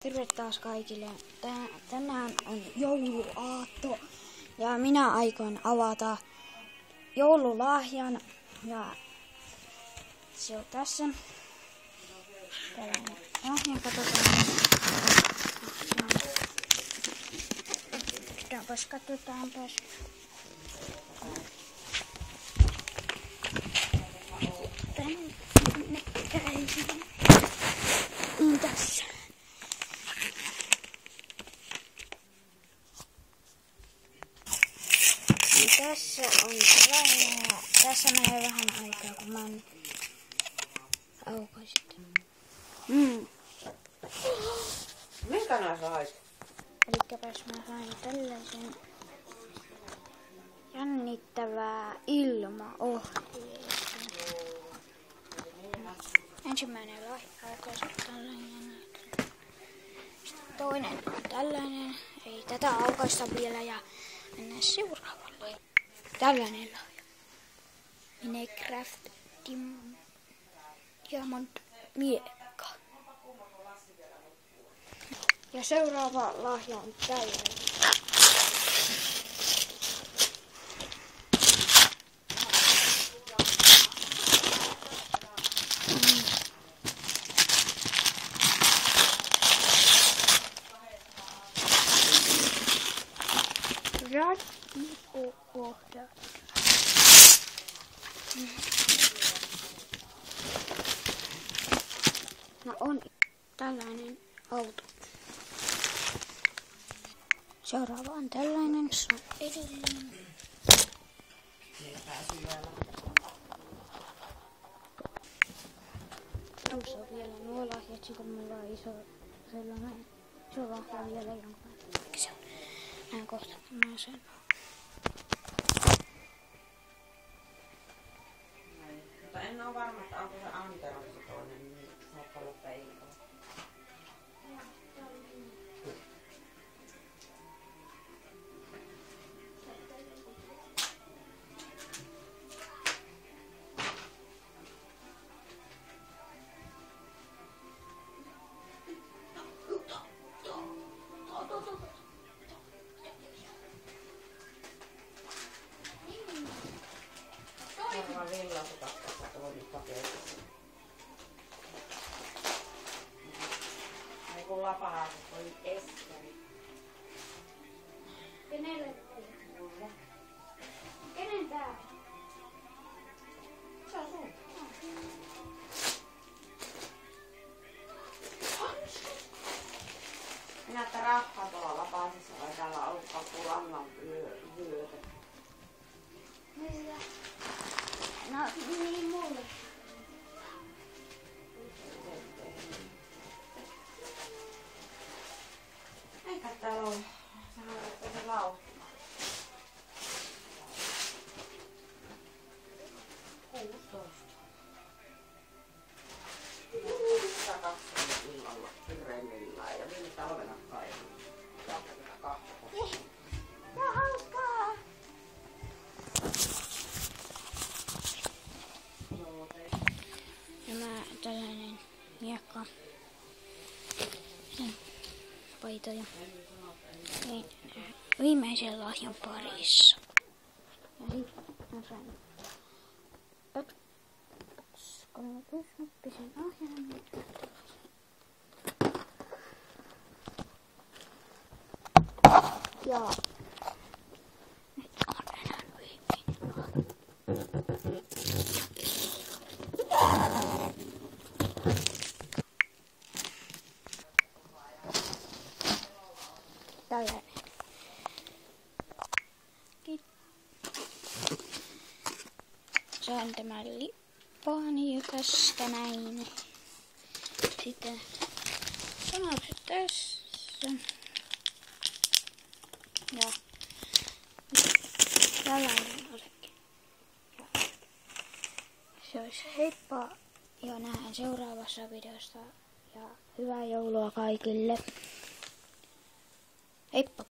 Terve taas kaikille. Tänään on jouluaatto ja minä aikon avata joululahjan ja se on tässä. Tällainen lahja, katsotaan. Katsotaanpas. Tässä. Tässä on lahja. Tässä menee vähän aikaa, kun mä aukaisin. Minkä nää sais? Elikkäpäs mä sain tällaisen jännittävää ilmaohjeeseen. Ensimmäinen lahja aukaisi tällainen. Sitten toinen on tällainen. Ei tätä aukaista vielä ja mennään seuraavalle. Tällainen lahja. Minecraft Diamond miekka. Ja seuraava lahja on tällainen. Radiopohja. No on tällainen auto. Seuraava on tällainen. Se on edellinen. Tuossa on vielä nuo lahjat, sitten mulla on iso sellainen. Se on lahja vielä jonkin. Se on. Näin kohta mä sen. Mutta en ole varma, että onko se Antero se toinen, niin saattaa olla peikko. Varmaan villasukakassa tuonut paketissa. Ei kun lapahaiset oli Eskari. Kenelle? Kenen tää? Se on sun. Minä että rahaa tuolla lapasissa vai täällä on ollut kappulannan vyötä. Mitä? No niin mulle. Eikä täällä ole. Sehän on se lauhtuma. 16. Ja 20 illalla remmillään ja viime talvena kaivoin. 22. Ja hauskaa. Nämä tällainen miekka. Sen paita ja niin, viimeisen lahjan parissa. Ja sitten mä sain Xbox 360 ohjelman. Ja nyt on enää viimeinen lahja. Tällainen. Sain tämän lippaani jo tästä näin. Sitten sanokset tässä. Ja tällainen osakin. Se olisi heippa ja nähdään seuraavassa videossa. Ja hyvää joulua kaikille. Heippa!